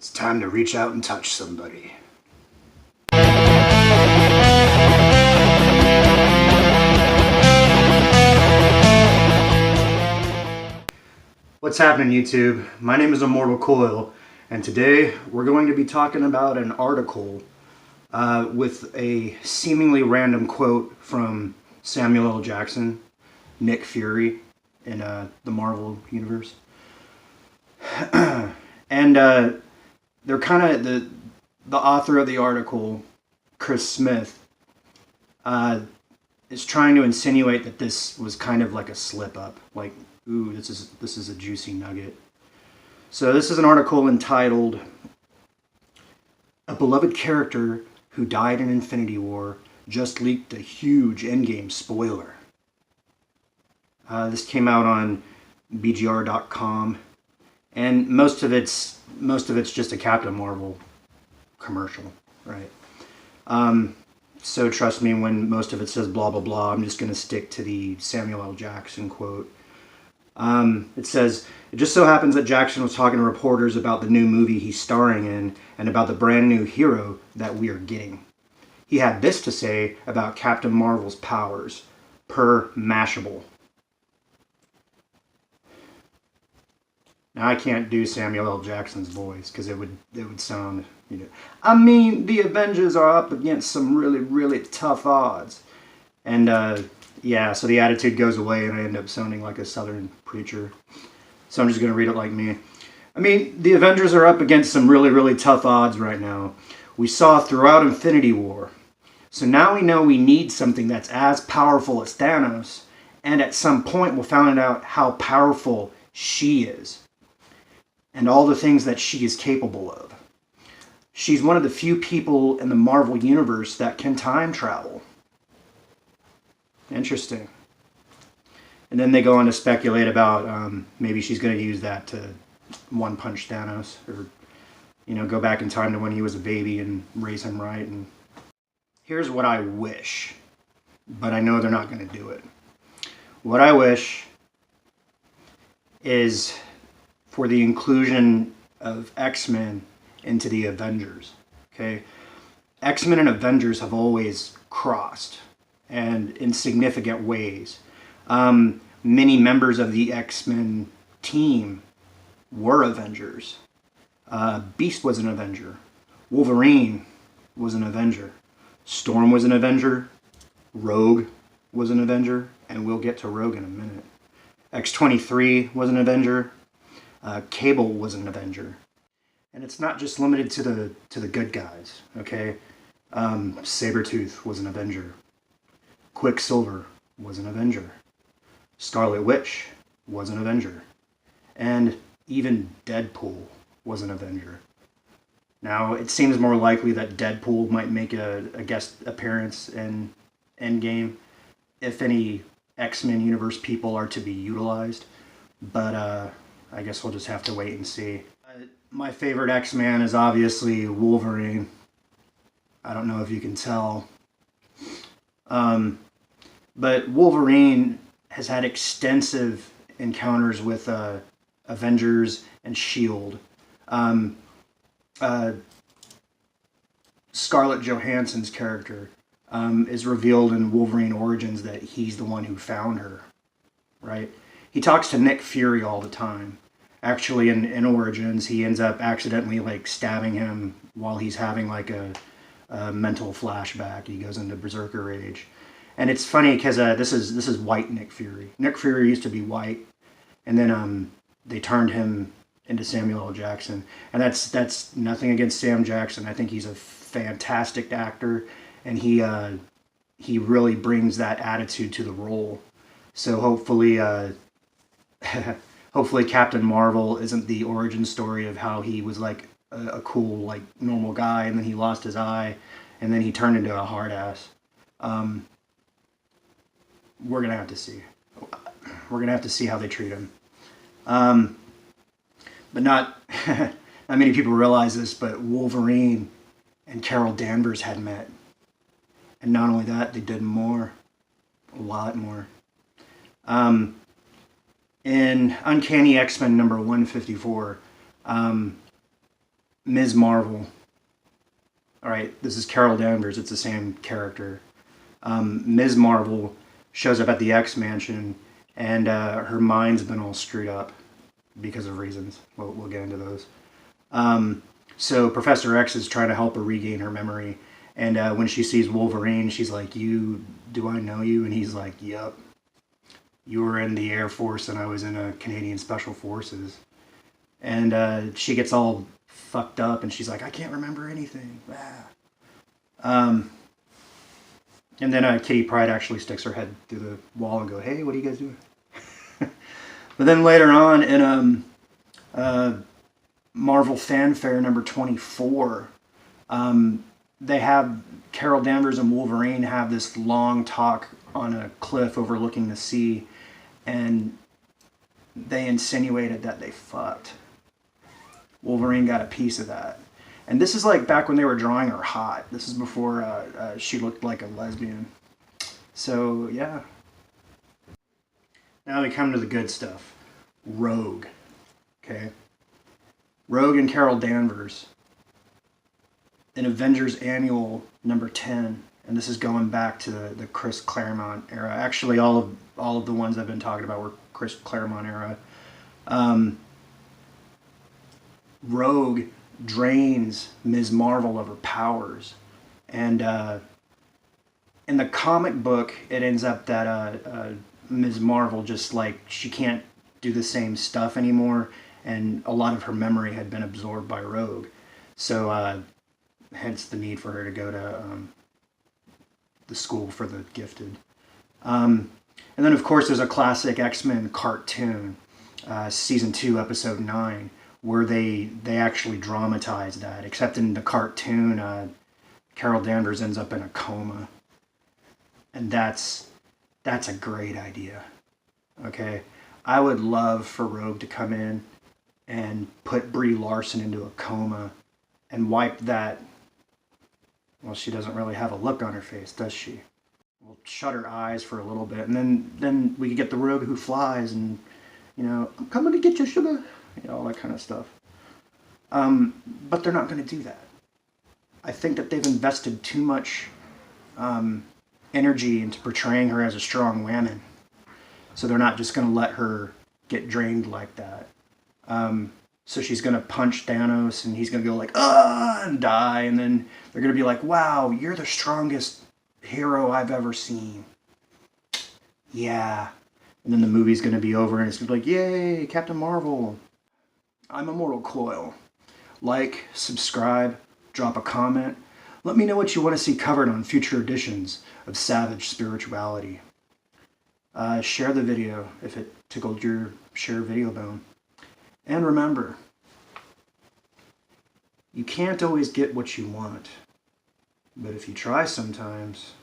It's time to reach out and touch somebody. What's happening, YouTube? My name is Immortal Coil, and today we're going to be talking about an article with a seemingly random quote from Samuel L. Jackson, Nick Fury, in the Marvel Universe. And they're kind of the author of the article, Chris Smith, is trying to insinuate that this was kind of like a slip up, like, ooh, this is a juicy nugget. So this is an article entitled "A Beloved Character Who Died in Infinity War Just Leaked a Huge Endgame Spoiler." This came out on BGR.com, and most of it's just a Captain Marvel commercial, right? So trust me, when most of it says blah blah blah, I'm just going to stick to the Samuel L. Jackson quote. It says, "It just so happens that Jackson was talking to reporters about the new movie he's starring in and about the brand new hero that we are getting. He had this to say about Captain Marvel's powers, per Mashable." Now, I can't do Samuel L. Jackson's voice because it would sound, I mean, the Avengers are up against some really, really tough odds. And, yeah, so the attitude goes away and I end up sounding like a southern preacher. So I'm just going to read it like me. I mean, the Avengers are up against some really, really tough odds right now. We saw throughout Infinity War. So now we know we need something that's as powerful as Thanos. And at some point we'll find out how powerful she is. And all the things that she is capable of. She's one of the few people in the Marvel Universe that can time travel. Interesting. And then they go on to speculate about maybe she's going to use that to one-punch Thanos, or go back in time to when he was a baby and raise him right. And here's what I wish, but I know they're not going to do it. What I wish is for the inclusion of X-Men into the Avengers. Okay, X-Men and Avengers have always crossed, and in significant ways. Many members of the X-Men team were Avengers. Beast was an Avenger. Wolverine was an Avenger. Storm was an Avenger. Rogue was an Avenger, and we'll get to Rogue in a minute. X-23 was an Avenger. Cable was an Avenger. And it's not just limited to the good guys, okay? Sabretooth was an Avenger. Quicksilver was an Avenger. Scarlet Witch was an Avenger. And even Deadpool was an Avenger. Now, it seems more likely that Deadpool might make a guest appearance in Endgame if any X-Men universe people are to be utilized. But I guess we'll just have to wait and see. My favorite X-Man is obviously Wolverine. I don't know if you can tell. But Wolverine has had extensive encounters with Avengers and S.H.I.E.L.D. Scarlett Johansson's character is revealed in Wolverine Origins that he's the one who found her, right? He talks to Nick Fury all the time. Actually, in Origins, he ends up accidentally stabbing him while he's having a mental flashback. He goes into Berserker Rage. And it's funny because this is white Nick Fury. Nick Fury used to be white, and then they turned him into Samuel L. Jackson. And that's nothing against Sam Jackson. I think he's a fantastic actor, and he really brings that attitude to the role. So hopefully hopefully Captain Marvel isn't the origin story of how he was a cool normal guy, and then he lost his eye, and then he turned into a hard ass. We're gonna have to see. We're gonna have to see how they treat him. But not many people realize this, but Wolverine and Carol Danvers had met, and not only that, they did more, a lot more. In Uncanny X-Men number 154, Ms. Marvel. All right, this is Carol Danvers. It's the same character. Ms. Marvel shows up at the X Mansion, and her mind's been all screwed up because of reasons. We'll get into those. So Professor X is trying to help her regain her memory, and when she sees Wolverine, she's like, do I know you? And he's like, yep. You were in the Air Force, and I was in a Canadian Special Forces. And she gets all fucked up, and she's like, I can't remember anything. And then Kitty Pryde actually sticks her head through the wall and go, hey, what are you guys doing? But then later on in Marvel Fanfare number 24, they have Carol Danvers and Wolverine have this long talk on a cliff overlooking the sea, and they insinuated that they fucked. Wolverine got a piece of that. And this is like back when they were drawing her hot. This is before she looked like a lesbian. So, yeah. Now we come to the good stuff. Rogue. Okay? Rogue and Carol Danvers in Avengers Annual number 10. And this is going back to the Chris Claremont era. Actually, all of the ones I've been talking about were Chris Claremont era. Rogue drains Ms. Marvel of her powers, and in the comic book it ends up that Ms. Marvel just like she can't do the same stuff anymore, and a lot of her memory had been absorbed by Rogue, so hence the need for her to go to the school for the gifted. And then of course there's a classic X-Men cartoon, season 2 episode 9, where they actually dramatize that. Except in the cartoon, Carol Danvers ends up in a coma, and that's a great idea. Okay, I would love for Rogue to come in and put Brie Larson into a coma and wipe that. Well, she doesn't really have a look on her face, does she? We'll shut her eyes for a little bit, and then we could get the Rogue who flies, and I'm coming to get you, sugar. All that kind of stuff. But they're not going to do that. I think that they've invested too much energy into portraying her as a strong woman. So they're not just going to let her get drained like that. So she's going to punch Thanos, and he's going to go like, and die. And then they're going to be like, wow, you're the strongest hero I've ever seen. Yeah. And then the movie's going to be over, and it's going to be like, yay, Captain Marvel. I'm Immortal Coil. Like, subscribe, drop a comment. Let me know what you want to see covered on future editions of Savage Spirituality. Share the video if it tickled your share video bone. And remember, you can't always get what you want. But if you try sometimes,